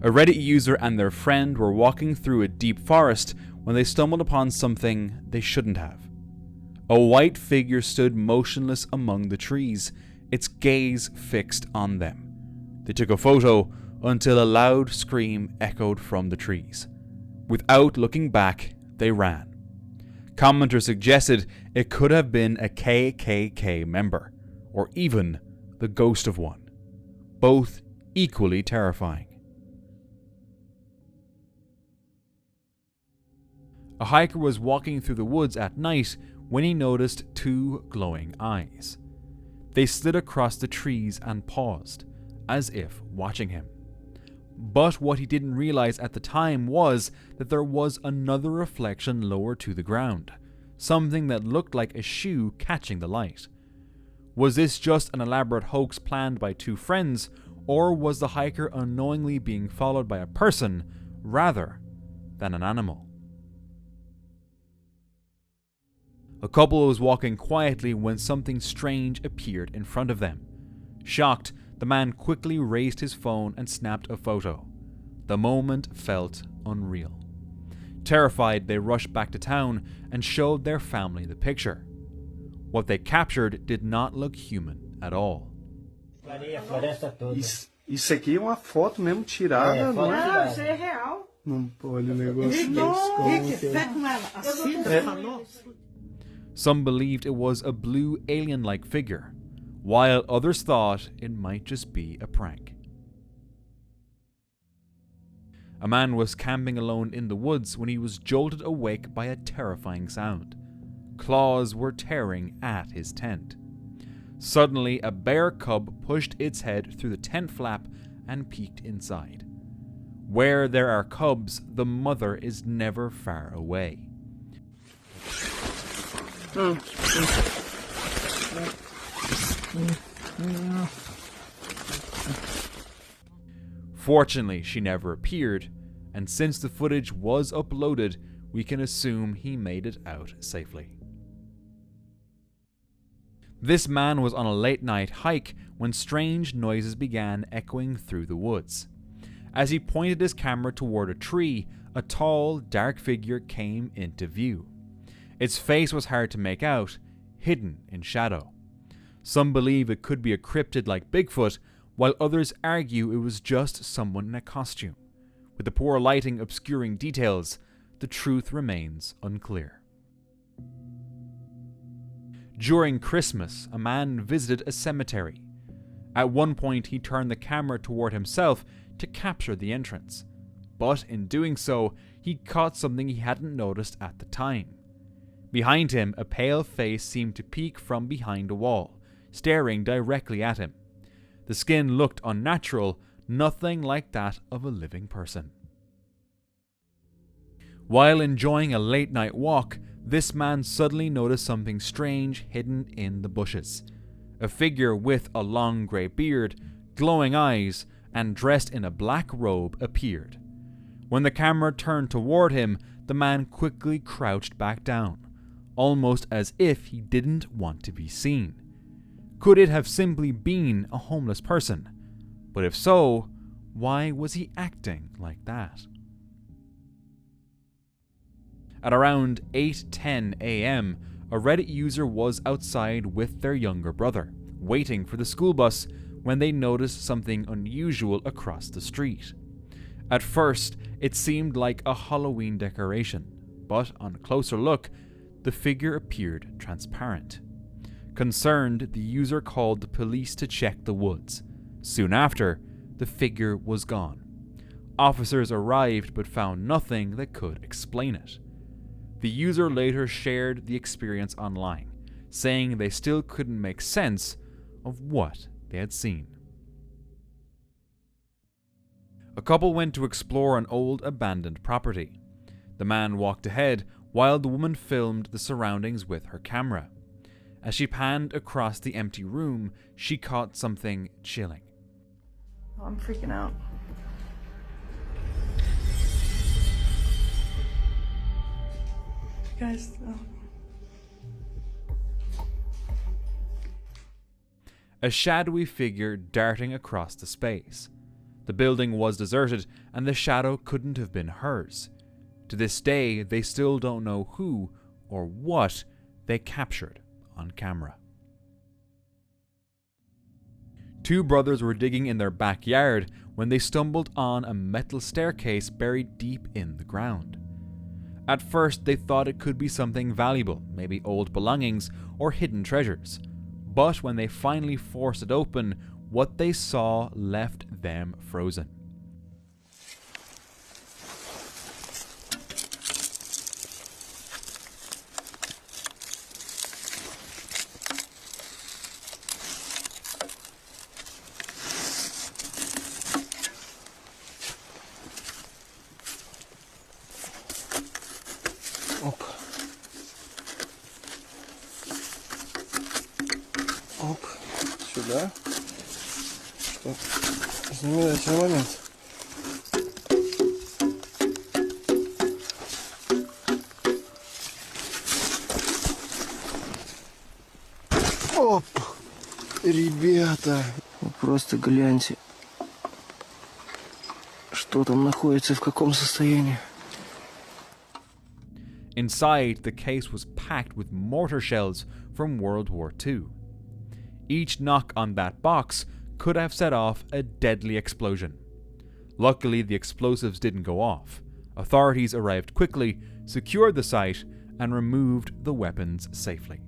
A Reddit user and their friend were walking through a deep forest when they stumbled upon something they shouldn't have. A white figure stood motionless among the trees, its gaze fixed on them. They took a photo until a loud scream echoed from the trees. Without looking back, they ran. Commenters suggested it could have been a KKK member, or even the ghost of one. Both equally terrifying. A hiker was walking through the woods at night when he noticed two glowing eyes. They slid across the trees and paused, as if watching him. But what he didn't realize at the time was that there was another reflection lower to the ground, something that looked like a shoe catching the light. Was this just an elaborate hoax planned by two friends, or was the hiker unknowingly being followed by a person rather than an animal? A couple was walking quietly when something strange appeared in front of them. Shocked, the man quickly raised his phone and snapped a photo. The moment felt unreal. Terrified, they rushed back to town and showed their family the picture. What they captured did not look human at all. Isso aqui é uma foto mesmo tirada, não é? Não, isso é real. Não pode, o negócio Some believed it was a blue alien-like figure, while others thought it might just be a prank. A man was camping alone in the woods when he was jolted awake by a terrifying sound. Claws were tearing at his tent. Suddenly, a bear cub pushed its head through the tent flap and peeked inside. Where there are cubs, the mother is never far away. Fortunately, she never appeared, and since the footage was uploaded, we can assume he made it out safely. This man was on a late-night hike when strange noises began echoing through the woods. As he pointed his camera toward a tree, a tall, dark figure came into view. Its face was hard to make out, hidden in shadow. Some believe it could be a cryptid like Bigfoot, while others argue it was just someone in a costume. With the poor lighting obscuring details, the truth remains unclear. During Christmas, a man visited a cemetery. At one point, he turned the camera toward himself to capture the entrance. But in doing so, he caught something he hadn't noticed at the time. Behind him, a pale face seemed to peek from behind a wall, staring directly at him. The skin looked unnatural, nothing like that of a living person. While enjoying a late-night walk, this man suddenly noticed something strange hidden in the bushes. A figure with a long grey beard, glowing eyes, and dressed in a black robe appeared. When the camera turned toward him, the man quickly crouched back down, almost as if he didn't want to be seen. Could it have simply been a homeless person? But if so, why was he acting like that? At around 8:10 a.m., a Reddit user was outside with their younger brother, waiting for the school bus when they noticed something unusual across the street. At first, it seemed like a Halloween decoration, but on a closer look, the figure appeared transparent. Concerned, the user called the police to check the woods. Soon after, the figure was gone. Officers arrived but found nothing that could explain it. The user later shared the experience online, saying they still couldn't make sense of what they had seen. A couple went to explore an old abandoned property. The man walked ahead while the woman filmed the surroundings with her camera. As she panned across the empty room, she caught something chilling. Oh, I'm freaking out. Guys, A shadowy figure darting across the space. The building was deserted, and the shadow couldn't have been hers. To this day, they still don't know who or what they captured on camera. Two brothers were digging in their backyard when they stumbled on a metal staircase buried deep in the ground. At first, they thought it could be something valuable, maybe old belongings or hidden treasures. But when they finally forced it open, what they saw left them frozen. Оп. Оп. Сюда. Что? Знаменательный момент. Оп. Ребята. Вы просто гляньте. Что там находится, в каком состоянии. Inside, the case was packed with mortar shells from World War II. Each knock on that box could have set off a deadly explosion. Luckily, the explosives didn't go off. Authorities arrived quickly, secured the site, and removed the weapons safely.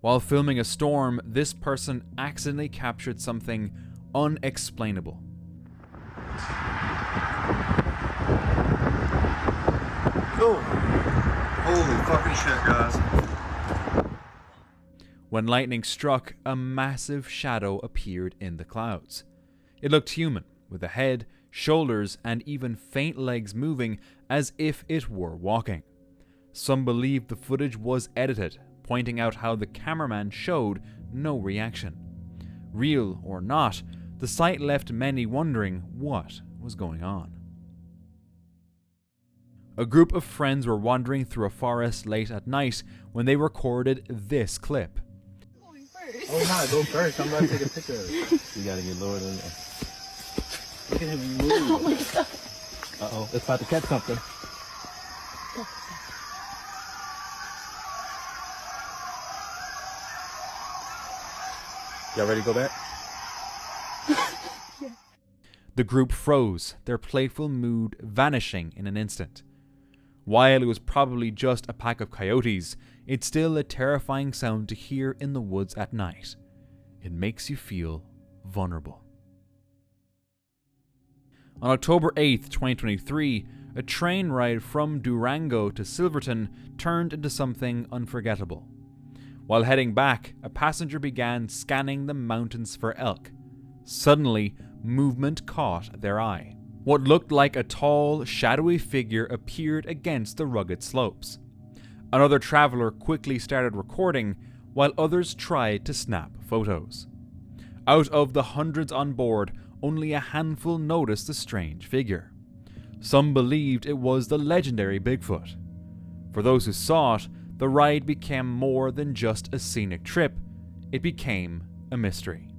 While filming a storm, this person accidentally captured something unexplainable. Oh, holy fucking shit, guys. When lightning struck, a massive shadow appeared in the clouds. It looked human, with a head, shoulders, and even faint legs moving as if it were walking. Some believe the footage was edited, pointing out how the cameraman showed no reaction. Real or not, the sight left many wondering what was going on. A group of friends were wandering through a forest late at night when they recorded this clip. Oh, no, go first. I'm about to take a picture of it. You gotta get lower than that. Look at him move. Oh my god. Uh-oh, it's about to catch something. Y'all ready to go back? The group froze, their playful mood vanishing in an instant. While it was probably just a pack of coyotes, it's still a terrifying sound to hear in the woods at night. It makes you feel vulnerable. On October 8th, 2023, a train ride from Durango to Silverton turned into something unforgettable. While heading back, a passenger began scanning the mountains for elk. Suddenly, movement caught their eye. What looked like a tall, shadowy figure appeared against the rugged slopes. Another traveler quickly started recording, while others tried to snap photos. Out of the hundreds on board, only a handful noticed the strange figure. Some believed it was the legendary Bigfoot. For those who saw it, the ride became more than just a scenic trip. It became a mystery.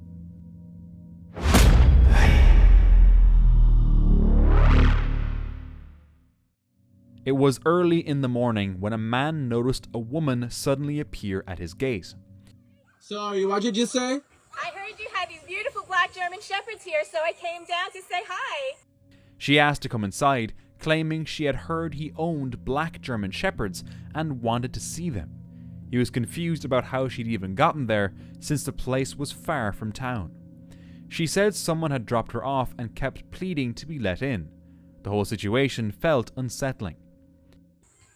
It was early in the morning when a man noticed a woman suddenly appear at his gate. Sorry, what'd you just say? I heard you had these beautiful black German shepherds here, so I came down to say hi. She asked to come inside, claiming she had heard he owned black German shepherds and wanted to see them. He was confused about how she'd even gotten there, since the place was far from town. She said someone had dropped her off and kept pleading to be let in. The whole situation felt unsettling.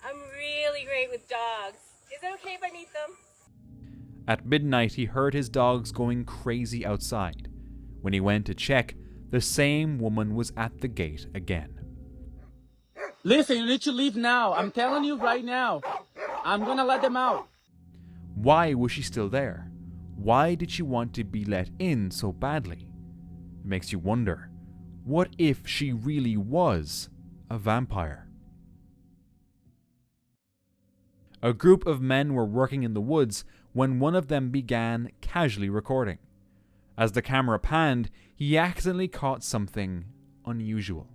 I'm really great with dogs. Is it okay if I meet them? At midnight, he heard his dogs going crazy outside. When he went to check, the same woman was at the gate again. Listen, you need to leave now. I'm telling you right now. I'm gonna let them out. Why was she still there? Why did she want to be let in so badly? It makes you wonder, what if she really was a vampire? A group of men were working in the woods when one of them began casually recording. As the camera panned, he accidentally caught something unusual.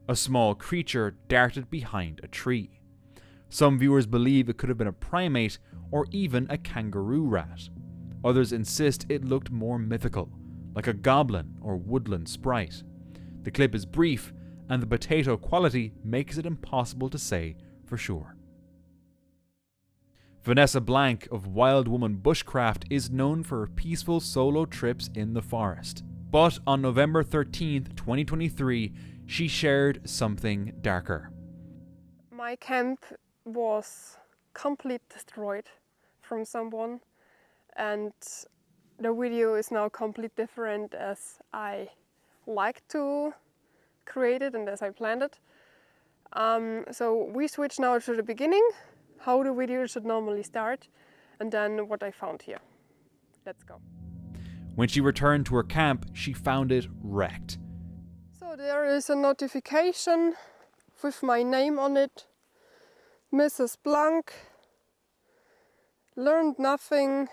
A small creature darted behind a tree. Some viewers believe it could have been a primate or even a kangaroo rat. Others insist it looked more mythical, like a goblin or woodland sprite. The clip is brief, and the potato quality makes it impossible to say for sure. Vanessa Blank of Wild Woman Bushcraft is known for her peaceful solo trips in the forest. But on November 13th, 2023, she shared something darker. My camp was completely destroyed from someone, and the video is now completely different as I like to create it and as I planned it. So we switch now to the beginning, how the video should normally start, and then what I found here. Let's go. When she returned to her camp, she found it wrecked. So there is a notification with my name on it. Mrs. Blank, learned nothing,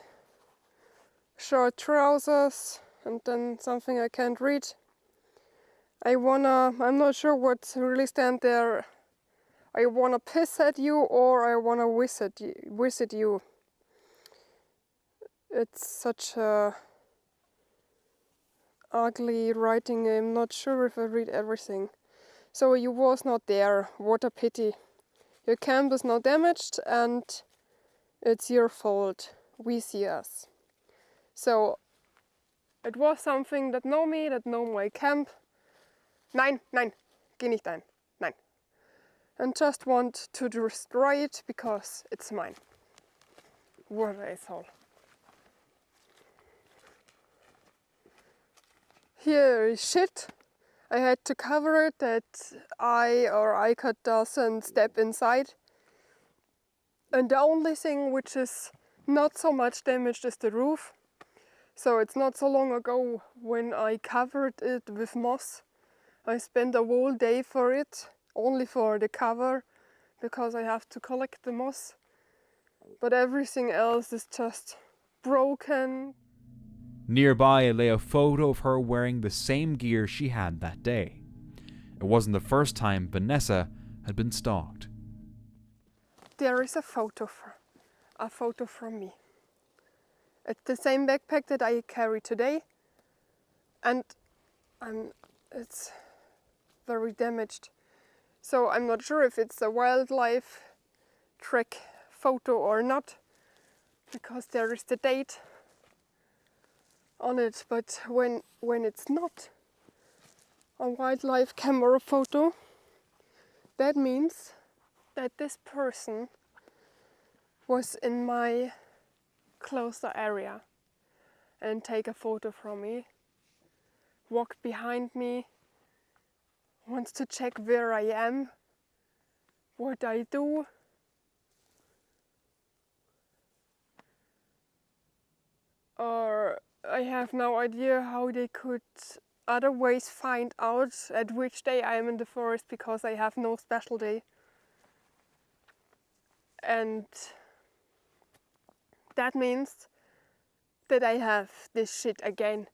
short trousers, and then something I can't read. I'm not sure what really stand there. I wanna piss at you or I wanna visit you. It's such a ugly writing, I'm not sure if I read everything. So you was not there, what a pity. Your camp is now damaged and it's your fault, we see us. So it was something that know me, that know my camp. Nein, geh nicht ein, nein. And just want to destroy it because it's mine. What an asshole. Here is shit. I had to cover it that I doesn't step inside. And the only thing which is not so much damaged is the roof. So it's not so long ago when I covered it with moss. I spent a whole day for it, only for the cover, because I have to collect the moss. But everything else is just broken. Nearby lay a photo of her wearing the same gear she had that day. It wasn't the first time Vanessa had been stalked. There is a photo from me. It's the same backpack that I carry today, and it's very damaged. So I'm not sure if it's a wildlife track photo or not, because there is the date on it. But when it's not a wildlife camera photo, that means that this person was in my closer area and take a photo from me, walked behind me, wants to check where I am, what I do. Or I have no idea how they could other ways find out at which day I am in the forest, because I have no special day. And that means that I have this shit again.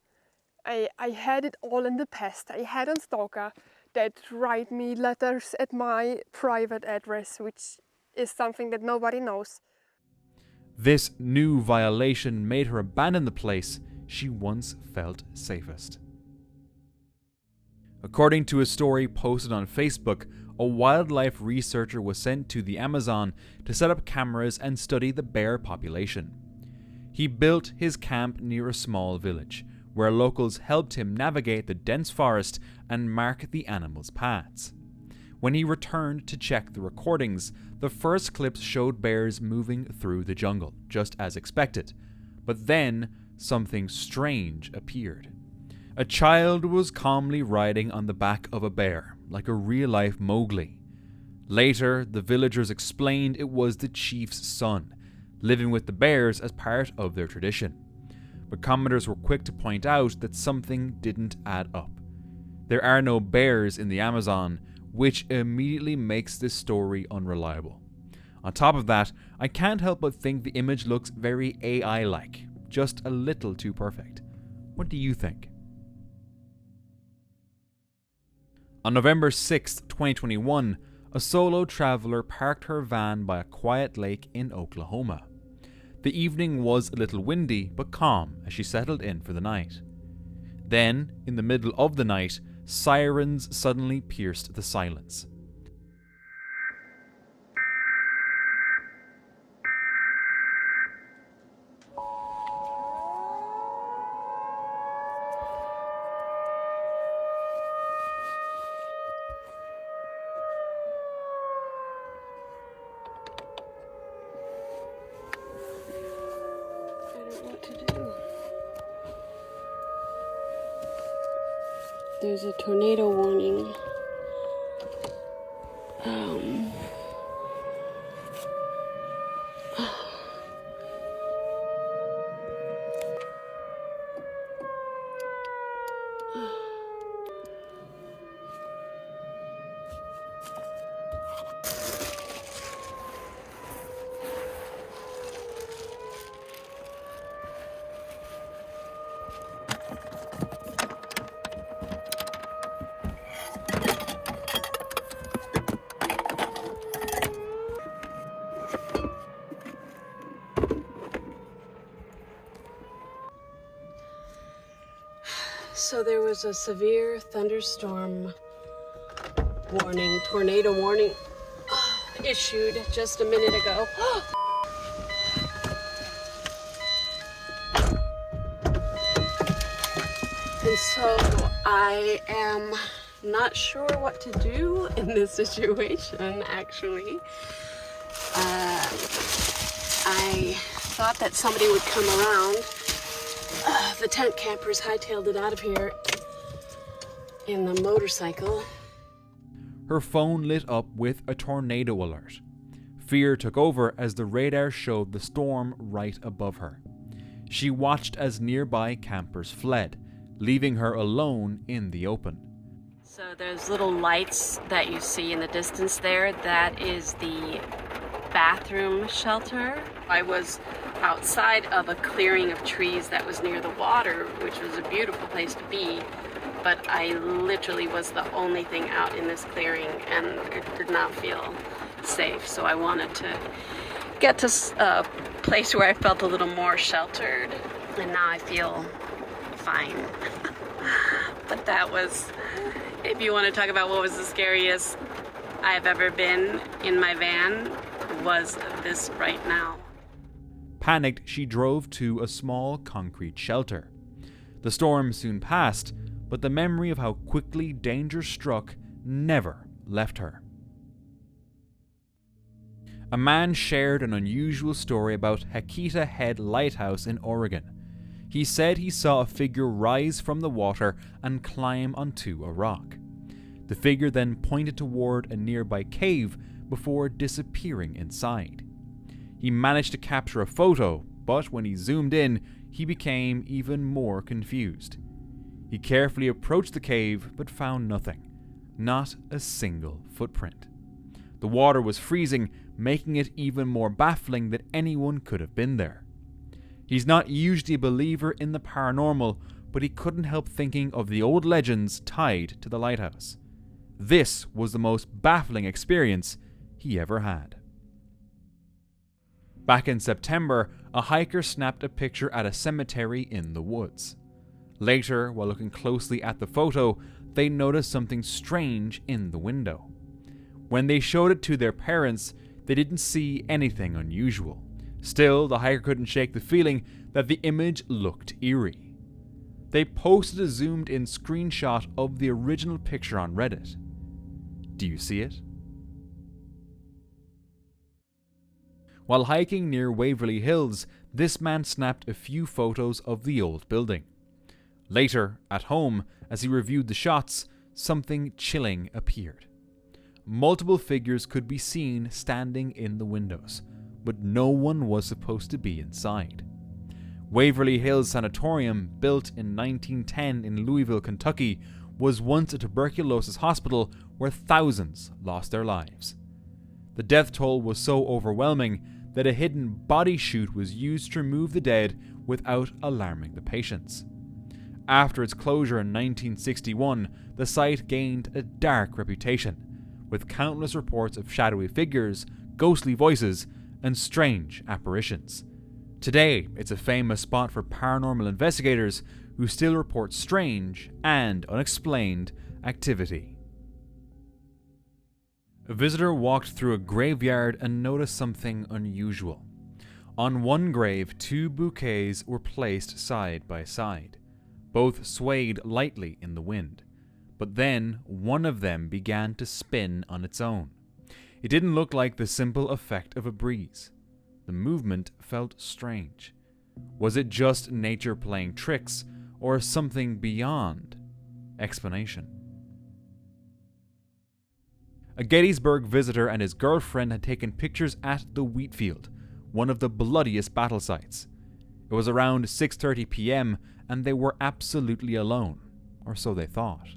I had it all in the past. I had a stalker that write me letters at my private address, which is something that nobody knows. This new violation made her abandon the place she once felt safest. According to a story posted on Facebook, a wildlife researcher was sent to the Amazon to set up cameras and study the bear population. He built his camp near a small village, where locals helped him navigate the dense forest and mark the animals' paths. When he returned to check the recordings, the first clips showed bears moving through the jungle, just as expected. But then, something strange appeared. A child was calmly riding on the back of a bear, like a real-life Mowgli. Later, the villagers explained it was the chief's son, living with the bears as part of their tradition. But commenters were quick to point out that something didn't add up. There are no bears in the Amazon, which immediately makes this story unreliable. On top of that, I can't help but think the image looks very AI-like, just a little too perfect. What do you think? On November 6, 2021, a solo traveler parked her van by a quiet lake in Oklahoma. The evening was a little windy but calm as she settled in for the night. Then, in the middle of the night, sirens suddenly pierced the silence. There's a tornado warning. So there was a severe thunderstorm warning, tornado warning issued just a minute ago. And so I am not sure what to do in this situation, actually. I thought that somebody would come around. The tent campers hightailed it out of here in the motorcycle. Her phone lit up with a tornado alert. Fear took over as the radar showed the storm right above her. She watched as nearby campers fled, leaving her alone in the open. So those little lights that you see in the distance there, that is the bathroom shelter. I was outside of a clearing of trees that was near the water, which was a beautiful place to be, but I literally was the only thing out in this clearing and it did not feel safe. So I wanted to get to a place where I felt a little more sheltered, and now I feel fine. But that was, if you want to talk about what was the scariest I've ever been in my van, was this right now. Panicked, she drove to a small concrete shelter. The storm soon passed, but the memory of how quickly danger struck never left her. A man shared an unusual story about Hakita Head Lighthouse in Oregon. He said he saw a figure rise from the water and climb onto a rock. The figure then pointed toward a nearby cave before disappearing inside. He managed to capture a photo, but when he zoomed in, he became even more confused. He carefully approached the cave but found nothing, not a single footprint. The water was freezing, making it even more baffling that anyone could have been there. He's not usually a believer in the paranormal, but he couldn't help thinking of the old legends tied to the lighthouse. This was the most baffling experience he ever had. Back in September, a hiker snapped a picture at a cemetery in the woods. Later, while looking closely at the photo, they noticed something strange in the window. When they showed it to their parents, they didn't see anything unusual. Still, the hiker couldn't shake the feeling that the image looked eerie. They posted a zoomed-in screenshot of the original picture on Reddit. Do you see it? While hiking near Waverly Hills, this man snapped a few photos of the old building. Later, at home, as he reviewed the shots, something chilling appeared. Multiple figures could be seen standing in the windows, but no one was supposed to be inside. Waverly Hills Sanatorium, built in 1910 in Louisville, Kentucky, was once a tuberculosis hospital where thousands lost their lives. The death toll was so overwhelming that a hidden body chute was used to remove the dead without alarming the patients. After its closure in 1961, the site gained a dark reputation, with countless reports of shadowy figures, ghostly voices, and strange apparitions. Today, it's a famous spot for paranormal investigators who still report strange and unexplained activity. A visitor walked through a graveyard and noticed something unusual. On one grave, 2 bouquets were placed side by side. Both swayed lightly in the wind, but then one of them began to spin on its own. It didn't look like the simple effect of a breeze. The movement felt strange. Was it just nature playing tricks, or something beyond explanation? A Gettysburg visitor and his girlfriend had taken pictures at the wheat field, one of the bloodiest battle sites. It was around 6:30 p.m. and they were absolutely alone, or so they thought.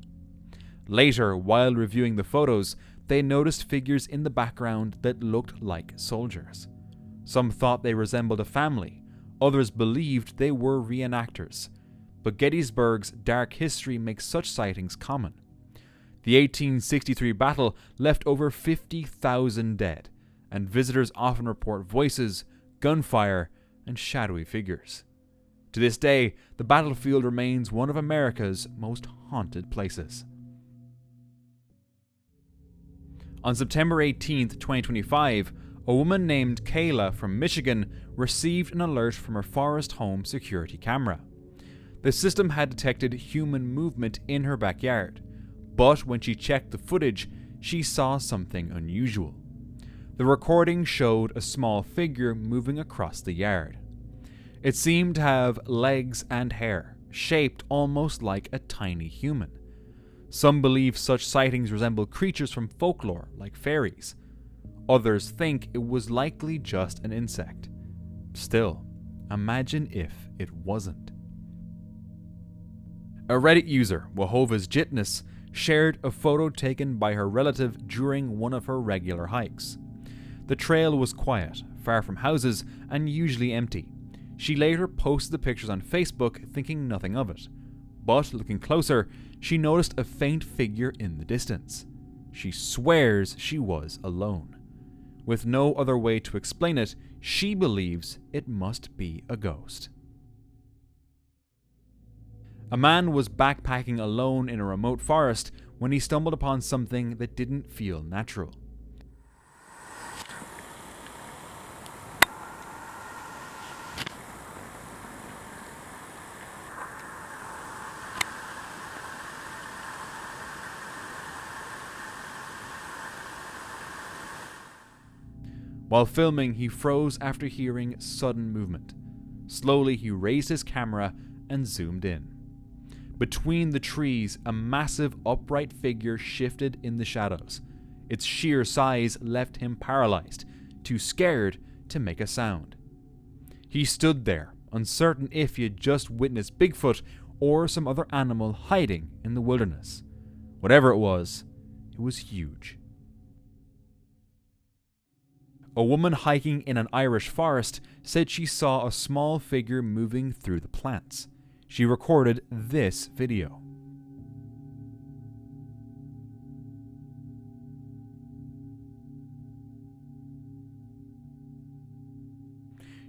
Later, while reviewing the photos, they noticed figures in the background that looked like soldiers. Some thought they resembled a family, others believed they were reenactors. But Gettysburg's dark history makes such sightings common. The 1863 battle left over 50,000 dead, and visitors often report voices, gunfire, and shadowy figures. To this day, the battlefield remains one of America's most haunted places. On September 18, 2025, a woman named Kayla from Michigan received an alert from her forest home security camera. The system had detected human movement in her backyard, but when she checked the footage, she saw something unusual. The recording showed a small figure moving across the yard. It seemed to have legs and hair, shaped almost like a tiny human. Some believe such sightings resemble creatures from folklore, like fairies. Others think it was likely just an insect. Still, imagine if it wasn't. A Reddit user, Wahova's Jitness, shared a photo taken by her relative during one of her regular hikes. The trail was quiet, far from houses, and usually empty. She later posted the pictures on Facebook, thinking nothing of it. But looking closer, she noticed a faint figure in the distance. She swears she was alone. With no other way to explain it, she believes it must be a ghost. A man was backpacking alone in a remote forest when he stumbled upon something that didn't feel natural. While filming, he froze after hearing sudden movement. Slowly, he raised his camera and zoomed in. Between the trees, a massive upright figure shifted in the shadows. Its sheer size left him paralyzed, too scared to make a sound. He stood there, uncertain if he had just witnessed Bigfoot or some other animal hiding in the wilderness. Whatever it was huge. A woman hiking in an Irish forest said she saw a small figure moving through the plants. She recorded this video.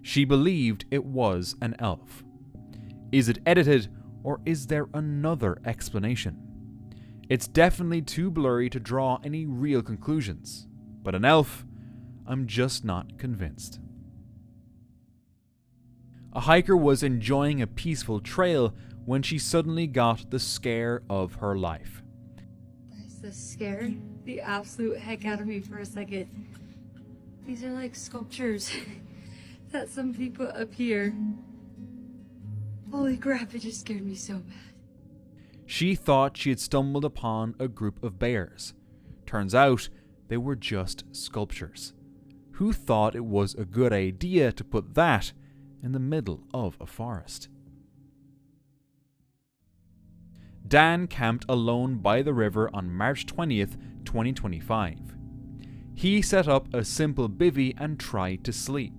She believed it was an elf. Is it edited, or is there another explanation? It's definitely too blurry to draw any real conclusions, but an elf? I'm just not convinced. A hiker was enjoying a peaceful trail when she suddenly got the scare of her life. This scared the absolute heck out of me for a second. These are like sculptures that somebody put up here. Holy crap, it just scared me so bad. She thought she had stumbled upon a group of bears. Turns out they were just sculptures. Who thought it was a good idea to put that in the middle of a forest? Dan camped alone by the river on March 20th, 2025. He set up a simple bivvy and tried to sleep.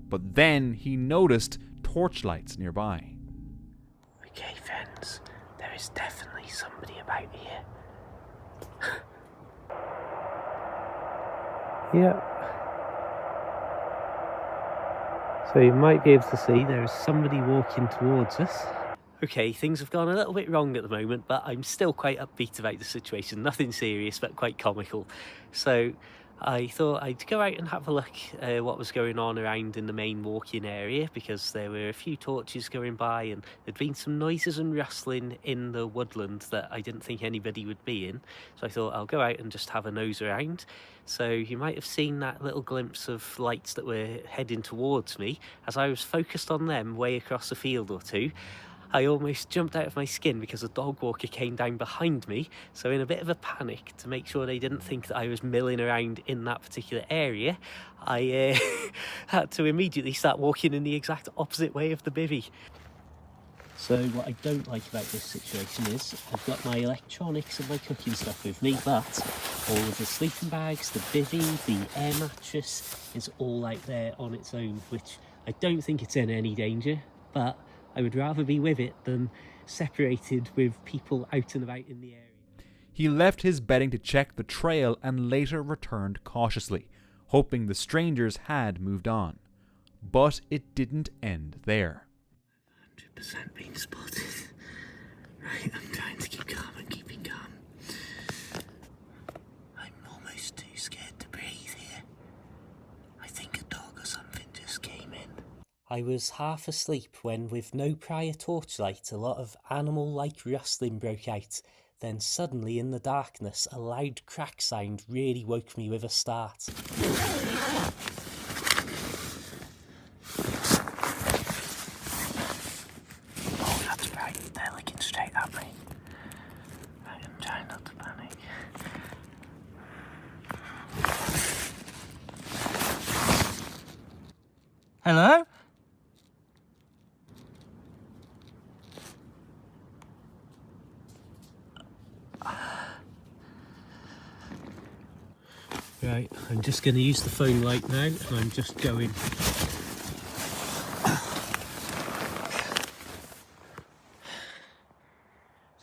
But then he noticed torchlights nearby. Okay, friends, there is definitely somebody about here. Yeah. So you might be able to see there is somebody walking towards us. Okay, things have gone a little bit wrong at the moment, but I'm still quite upbeat about the situation. Nothing serious, but quite comical. So I thought I'd go out and have a look at what was going on around in the main walk-in area, because there were a few torches going by and there'd been some noises and rustling in the woodland that I didn't think anybody would be in. So I thought I'll go out and just have a nose around. So you might have seen that little glimpse of lights that were heading towards me. As I was focused on them way across a field or two, I almost jumped out of my skin because a dog walker came down behind me. So in a bit of a panic to make sure they didn't think that I was milling around in that particular area, I had to immediately start walking in the exact opposite way of the bivvy. So what I don't like about this situation is I've got my electronics and my cooking stuff with me, but all of the sleeping bags, the bivvy, the air mattress is all out there on its own, which I don't think it's in any danger, but I would rather be with it than separated with people out and about in the area. He left his bedding to check the trail and later returned cautiously, hoping the strangers had moved on. But it didn't end there. 100% being spotted. Right, I'm trying to keep calm and keeping calm. I'm almost too scared to breathe here. I think a dog or something just came in. I was half asleep when, with no prior torchlight, a lot of animal-like rustling broke out. Then suddenly in the darkness, a loud crack sound really woke me with a start. Oh, that's right, they're looking straight at me. I am trying not to panic. Hello? Right, I'm just going to use the phone light now, and I'm just going.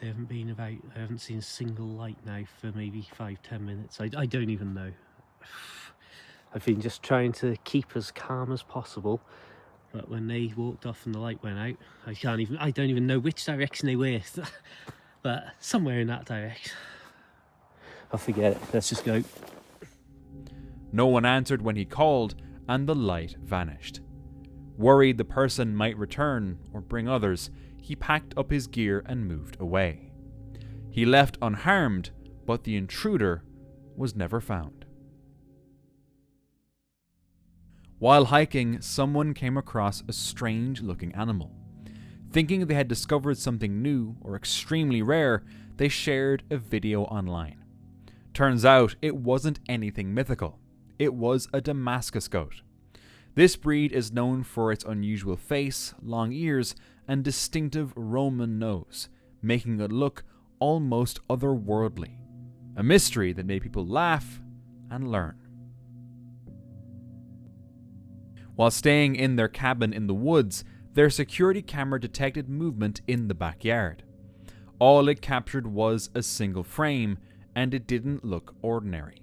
They haven't been about, I haven't seen a single light now for maybe 5-10 minutes. I don't even know. I've been just trying to keep as calm as possible, but when they walked off and the light went out, I don't even know which direction they were, but somewhere in that direction. I'll forget it, let's just go. No one answered when he called, and the light vanished. Worried the person might return or bring others, he packed up his gear and moved away. He left unharmed, but the intruder was never found. While hiking, someone came across a strange-looking animal. Thinking they had discovered something new or extremely rare, they shared a video online. Turns out it wasn't anything mythical. It was a Damascus goat. This breed is known for its unusual face, long ears, and distinctive Roman nose, making it look almost otherworldly. A mystery that made people laugh and learn. While staying in their cabin in the woods, their security camera detected movement in the backyard. All it captured was a single frame, and it didn't look ordinary.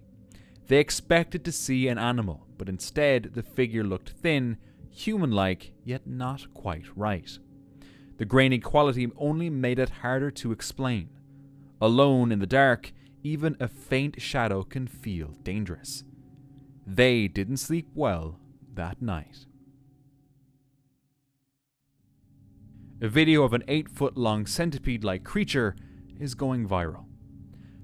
They expected to see an animal, but instead the figure looked thin, human-like, yet not quite right. The grainy quality only made it harder to explain. Alone in the dark, even a faint shadow can feel dangerous. They didn't sleep well that night. A video of an 8-foot-long centipede-like creature is going viral.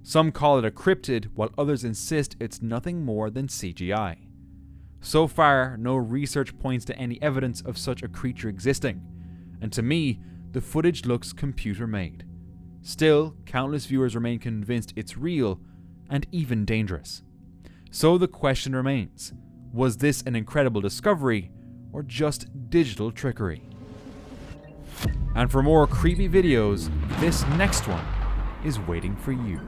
Some call it a cryptid, while others insist it's nothing more than CGI. So far, no research points to any evidence of such a creature existing, and to me, the footage looks computer-made. Still, countless viewers remain convinced it's real, and even dangerous. So the question remains, was this an incredible discovery, or just digital trickery? And for more creepy videos, this next one is waiting for you.